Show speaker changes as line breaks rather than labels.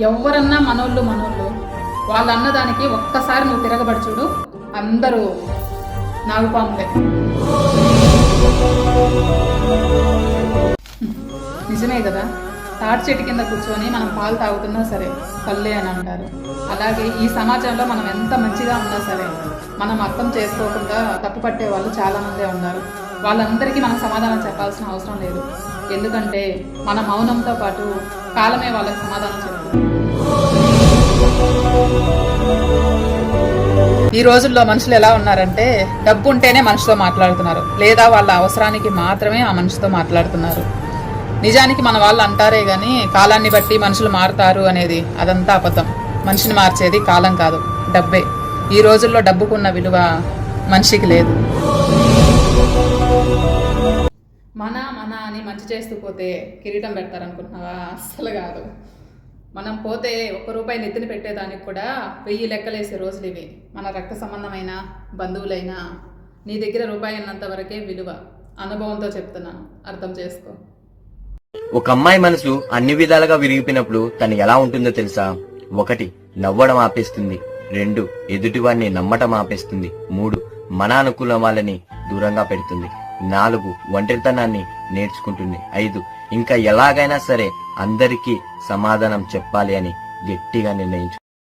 ఎవరన్నా మనోళ్ళు వాళ్ళు అన్నదానికి ఒక్కసారి నువ్వు తిరగబడి చూడు, అందరూ నాగుపాములే. నిజమే కదా, తాటి చెట్టు కింద కూర్చొని మనం పాలు తాగుతున్నా సరే కళ్ళే అని అంటారు. అలాగే ఈ సమాజంలో మనం ఎంత మంచిగా ఉన్నా సరే మనం అర్థం చేసుకోకుండా తప్పుపట్టే వాళ్ళు చాలామందే ఉన్నారు. వాళ్ళందరికీ మనం సమాధానం చెప్పాల్సిన అవసరం లేదు. ఎందుకంటే మన మౌనంతో పాటు కాలమే వాళ్ళకి సమాధానం చెప్తుంది. ఈ రోజుల్లో మనుషులు ఎలా ఉన్నారంటే డబ్బు ఉంటేనే మనిషితో మాట్లాడుతున్నారు, లేదా వాళ్ళ అవసరానికి మాత్రమే ఆ మనిషితో మాట్లాడుతున్నారు. నిజానికి మన వాళ్ళు అంటారే గాని కాలాన్ని బట్టి మనుషులు మారుతారు అనేది అదంతా అబద్ధం. మనిషిని మార్చేది కాలం కాదు, డబ్బే. ఈ రోజుల్లో డబ్బుకున్న విలువ మనిషికి లేదు. మన అని మంచి చేస్తూ పోతే కిరీటం పెడతారనుకుంటున్నావా? అస్సలు కాదు. మనం పోతే ₹1 నెత్తిని పెట్టేదానికి కూడా 1000 లెక్కలేసే రోజులు ఇవి. మన రక్త సంబంధమైన బంధువులైనా నీ దగ్గర రూపాయి అన్నంత వరకే విలువ. అనుభవంతో చెప్తున్నాను, అర్థం చేసుకో.
ఒక అమ్మాయి మనసు అన్ని విధాలుగా విరిగిపోయినప్పుడు తను ఎలా ఉంటుందో తెలుసా? 1 నవ్వడం ఆపేస్తుంది, 2 ఎదుటివాడిని నమ్మటం ఆపేస్తుంది, 3 మన అనుకూల వాళ్ళని దూరంగా పెడుతుంది, 4 ఒంటరితనాన్ని నేర్చుకుంటుంది, 5 ఇంకా ఎలాగైనా సరే అందరికీ సమాధానం చెప్పాలి అని గట్టిగా నిర్ణయించు.